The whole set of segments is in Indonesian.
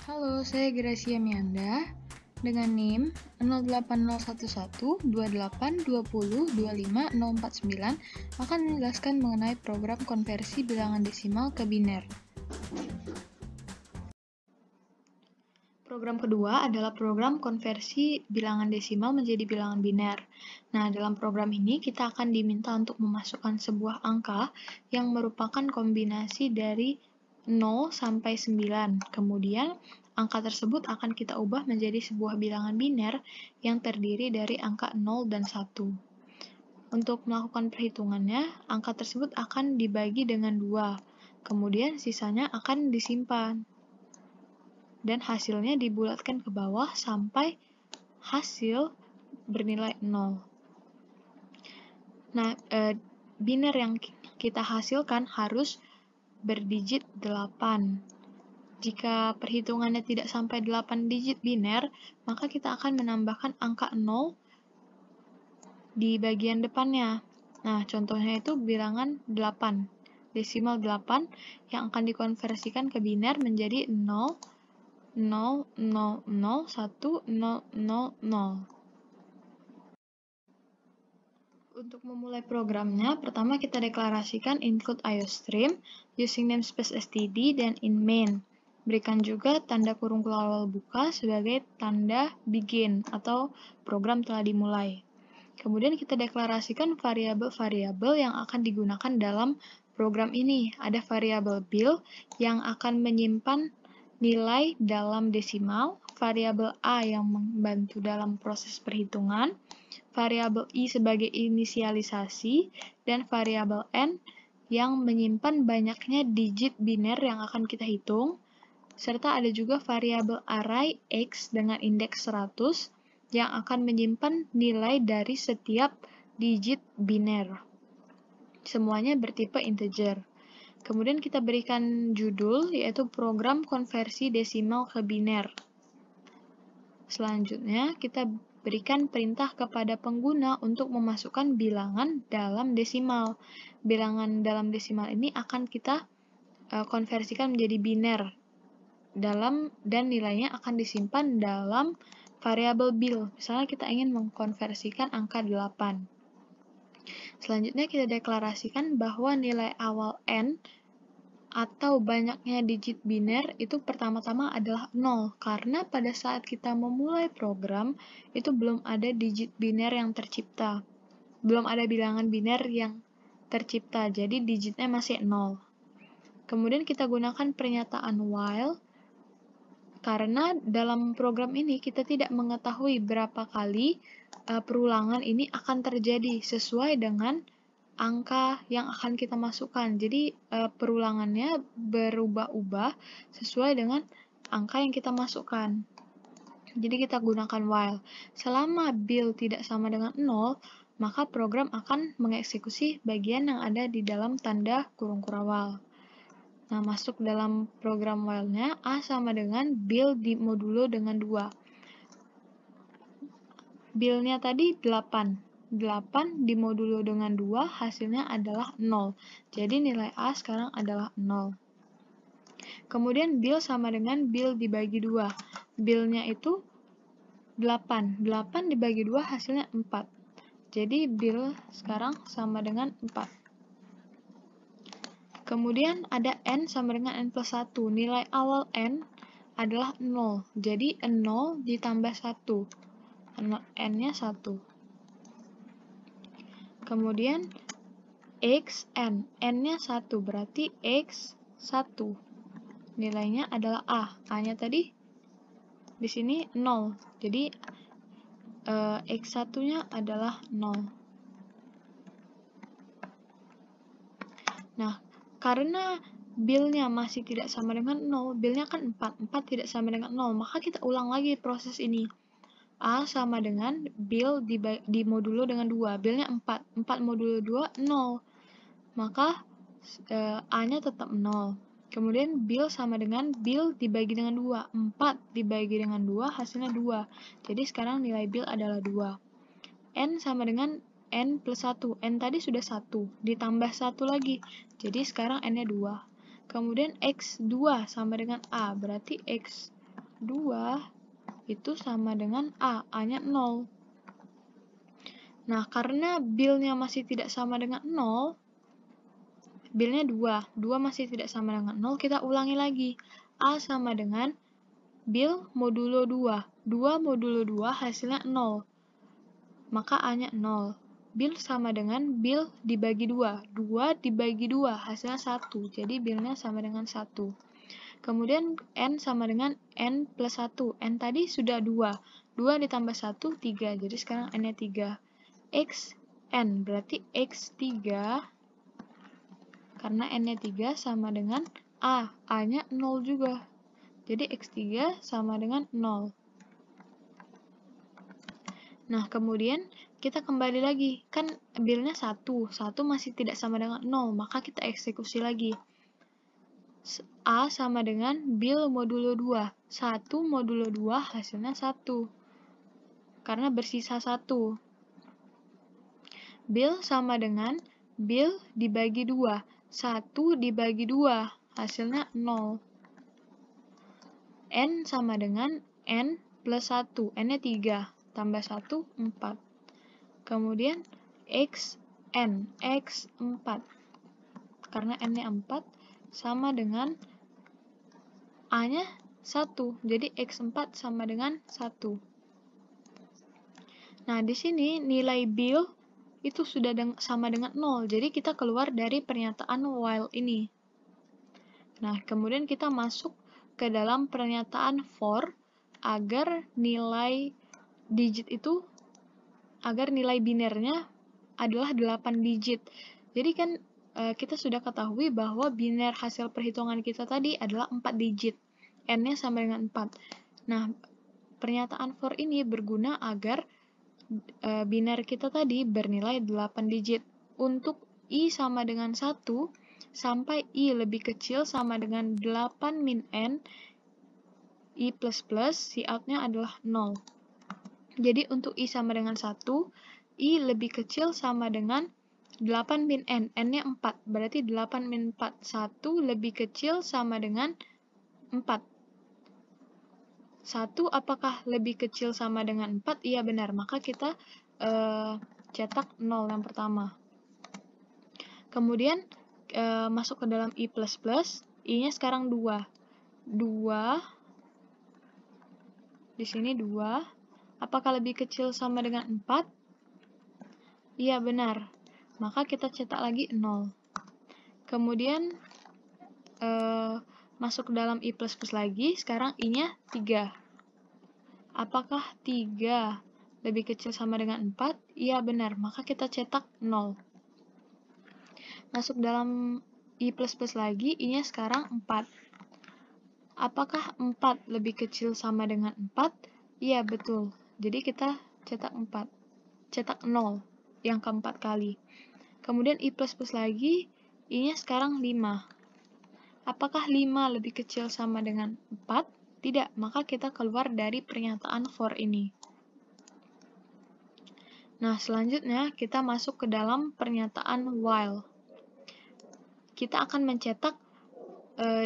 Halo, saya Gracia Mianda dengan NIM 0801128202549 akan menjelaskan mengenai program konversi bilangan desimal ke biner. Program kedua adalah program konversi bilangan desimal menjadi bilangan biner. Nah, dalam program ini kita akan diminta untuk memasukkan sebuah angka yang merupakan kombinasi dari 0 sampai 9. Kemudian, angka tersebut akan kita ubah menjadi sebuah bilangan biner yang terdiri dari angka 0 dan 1. Untuk melakukan perhitungannya, angka tersebut akan dibagi dengan 2. Kemudian, sisanya akan disimpan. Dan hasilnya dibulatkan ke bawah sampai hasil bernilai 0. Nah, biner yang kita hasilkan harus berdigit 8. Jika perhitungannya tidak sampai 8 digit biner, maka kita akan menambahkan angka 0 di bagian depannya. Nah, contohnya itu bilangan 8, desimal 8 yang akan dikonversikan ke biner menjadi 0, 0, 0, 0, 1, 0, 0, 0. Untuk memulai programnya, pertama kita deklarasikan include IOStream using namespace std dan in main. Berikan juga tanda kurung awal buka sebagai tanda begin atau program telah dimulai. Kemudian kita deklarasikan variabel-variabel yang akan digunakan dalam program ini. Ada variabel bil yang akan menyimpan nilai dalam desimal, variabel a yang membantu dalam proses perhitungan, variabel i sebagai inisialisasi, dan variabel n yang menyimpan banyaknya digit biner yang akan kita hitung, serta ada juga variabel array x dengan indeks 100 yang akan menyimpan nilai dari setiap digit biner. Semuanya bertipe integer. Kemudian kita berikan judul, yaitu program konversi desimal ke biner. Selanjutnya, kita berikan perintah kepada pengguna untuk memasukkan bilangan dalam desimal. Bilangan dalam desimal ini akan kita konversikan menjadi biner dan nilainya akan disimpan dalam variabel bil. Misalnya kita ingin mengkonversikan angka 8. Selanjutnya kita deklarasikan bahwa nilai awal n atau banyaknya digit biner itu pertama-tama adalah 0, karena pada saat kita memulai program, itu belum ada digit biner yang tercipta. Belum ada bilangan biner yang tercipta, jadi digitnya masih 0. Kemudian kita gunakan pernyataan while, karena dalam program ini kita tidak mengetahui berapa kali perulangan ini akan terjadi sesuai dengan angka yang akan kita masukkan. Jadi perulangannya berubah-ubah sesuai dengan angka yang kita masukkan. Jadi kita gunakan while. Selama bil tidak sama dengan 0, maka program akan mengeksekusi bagian yang ada di dalam tanda kurung kurawal. Nah, masuk dalam program while-nya, A sama dengan bil dimodulo dengan 2. Bil-nya tadi 8. 8 dimodulo dengan 2, hasilnya adalah 0. Jadi nilai A sekarang adalah 0. Kemudian bil sama dengan bil dibagi 2. Bil-nya itu 8. 8 dibagi 2 hasilnya 4. Jadi bil sekarang sama dengan 4. Kemudian ada n sama dengan n plus 1. Nilai awal n adalah 0. Jadi 0 ditambah 1. N-nya 1. Kemudian xn. N-nya 1, berarti x1. Nilainya adalah A. A-nya tadi di sini 0. Jadi x1-nya adalah 0. Nah, karena bil-nya masih tidak sama dengan 0, bil-nya kan 4. 4 tidak sama dengan 0, maka kita ulang lagi proses ini. A sama dengan bil dimodulo dengan 2. Bil-nya 4. 4 modulo 2, 0. Maka A-nya tetap 0. Kemudian bil sama dengan bil dibagi dengan 2. 4 dibagi dengan 2, hasilnya 2. Jadi sekarang nilai bil adalah 2. N sama dengan N plus 1. N tadi sudah 1. Ditambah 1 lagi. Jadi sekarang N-nya 2. Kemudian X2 sama dengan A. Berarti X 2 itu sama dengan A, A-nya 0. Nah, karena bil-nya masih tidak sama dengan 0, bil-nya 2 masih tidak sama dengan 0, kita ulangi lagi. A sama dengan bil modulo 2, 2 modulo 2 hasilnya 0, maka A-nya 0. Bil sama dengan bil dibagi 2, 2 dibagi 2 hasilnya 1, jadi bilnya sama dengan 1. Kemudian N sama dengan N plus 1, N tadi sudah 2, 2 ditambah 1, 3, jadi sekarang N-nya 3. X, N, berarti X3, karena N-nya 3 sama dengan A, A-nya 0 juga. Jadi X3 sama dengan 0. Nah, kemudian kita kembali lagi. Kan bilnya 1 masih tidak sama dengan 0, maka kita eksekusi lagi. A sama dengan bil modulo 2. 1 modulo 2 hasilnya 1. Karena bersisa 1. Bil sama dengan bil dibagi 2. 1 dibagi 2 hasilnya 0. N sama dengan N plus 1. N-nya 3. Tambah 1, 4. Kemudian X, N. X 4. Karena N-nya 4 sama dengan A-nya 1. Jadi X4 sama dengan 1. Nah, di sini nilai bil itu sudah sama dengan 0. Jadi kita keluar dari pernyataan while ini. Nah, kemudian kita masuk ke dalam pernyataan for agar nilai digit itu, agar nilai binernya adalah 8 digit. Jadi kan kita sudah ketahui bahwa biner hasil perhitungan kita tadi adalah 4 digit. N-nya sama dengan 4. Nah, pernyataan for ini berguna agar biner kita tadi bernilai 8 digit. Untuk I sama dengan 1, sampai I lebih kecil sama dengan 8 min N, I plus plus, cout-nya adalah 0. Jadi untuk I sama dengan 1, I lebih kecil sama dengan 8 min N, N-nya 4, berarti 8 min 4, 1 lebih kecil sama dengan 4. 1 apakah lebih kecil sama dengan 4? Iya benar, maka kita cetak 0 yang pertama. Kemudian masuk ke dalam I plus plus, I-nya sekarang 2. 2, di sini 2, apakah lebih kecil sama dengan 4? Iya benar, maka kita cetak lagi 0. Kemudian masuk ke dalam I plus plus lagi, sekarang I-nya 3. Apakah 3 lebih kecil sama dengan 4? Iya benar, maka kita cetak 0. Masuk dalam I plus plus lagi, I-nya sekarang 4. Apakah 4 lebih kecil sama dengan 4? Iya betul, jadi kita cetak 4. Cetak 0, yang keempat kali. Kemudian I plus plus lagi, I-nya sekarang 5. Apakah 5 lebih kecil sama dengan 4? Tidak, maka kita keluar dari pernyataan for ini. Nah, selanjutnya kita masuk ke dalam pernyataan while. Kita akan mencetak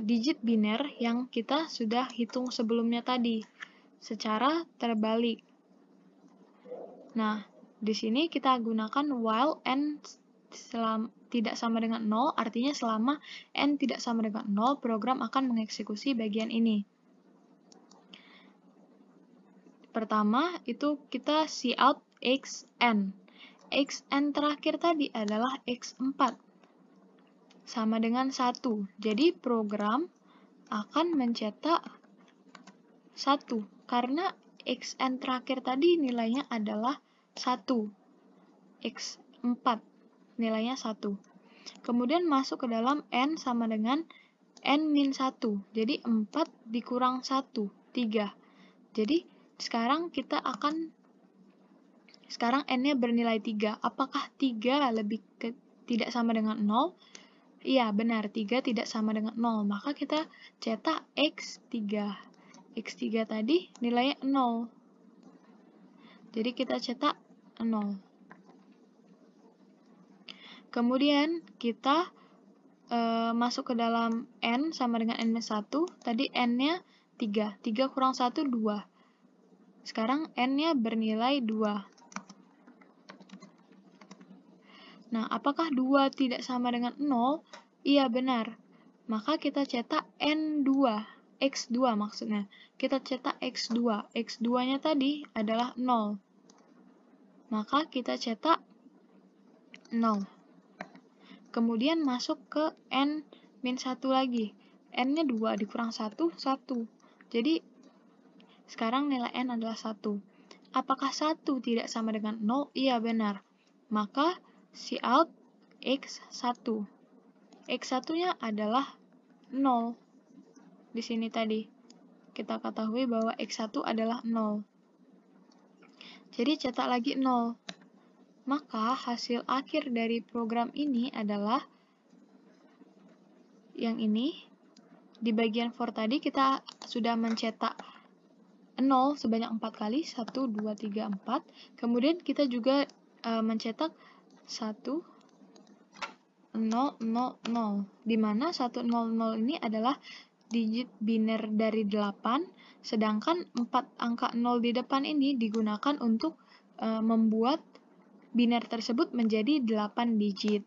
digit biner yang kita sudah hitung sebelumnya tadi, secara terbalik. Nah, di sini kita gunakan while n tidak sama dengan 0, artinya selama n tidak sama dengan 0, program akan mengeksekusi bagian ini. Pertama, itu kita cout xn. Xn terakhir tadi adalah x4, sama dengan 1. Jadi program akan mencetak 1, karena xn terakhir tadi nilainya adalah 1. X4 nilainya 1. Kemudian masuk ke dalam n sama dengan n-1. Jadi 4 dikurang 1, 3. Jadi sekarang n-nya bernilai 3. Apakah 3 tidak sama dengan 0? Iya, benar, 3 tidak sama dengan 0. Maka kita cetak X3. X3 tadi nilainya 0. Jadi kita cetak 0. Kemudian kita masuk ke dalam n sama dengan n-1. Tadi n-nya 3. 3 kurang 1, 2. Sekarang N-nya bernilai 2. Nah, apakah 2 tidak sama dengan 0? Iya, benar. Maka kita cetak N2, X2 maksudnya. Kita cetak X2. X2-nya tadi adalah 0. Maka kita cetak 0. Kemudian masuk ke N-1 lagi. N-nya 2 dikurang 1, 1. Jadi, sekarang nilai N adalah 1. Apakah 1 tidak sama dengan 0? Iya, benar. Maka, Cout X1. X1-nya adalah 0. Di sini tadi, kita ketahui bahwa X1 adalah 0. Jadi, cetak lagi 0. Maka, hasil akhir dari program ini adalah yang ini. Di bagian for tadi, kita sudah mencetak 0 sebanyak 4 kali. 1, 2, 3, 4. Kemudian, kita juga mencetak 1, 0, 0, 0. Di mana 1, 0, 0 ini adalah digit biner dari 8, sedangkan 4 angka 0 di depan ini digunakan untuk membuat biner tersebut menjadi 8 digit.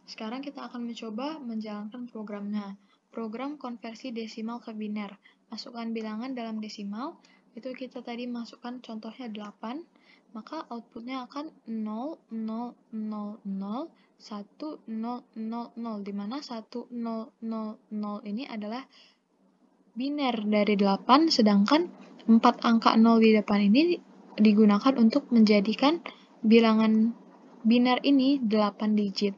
Sekarang kita akan mencoba menjalankan programnya. Program konversi desimal ke biner. Masukkan bilangan dalam desimal, itu kita tadi masukkan contohnya 8, maka outputnya akan 0, 0, 0, 0, 1, 0, 0, 0, di mana 1, 0, 0, 0 ini adalah biner dari 8, sedangkan 4 angka 0 di depan ini digunakan untuk menjadikan bilangan biner ini 8 digit.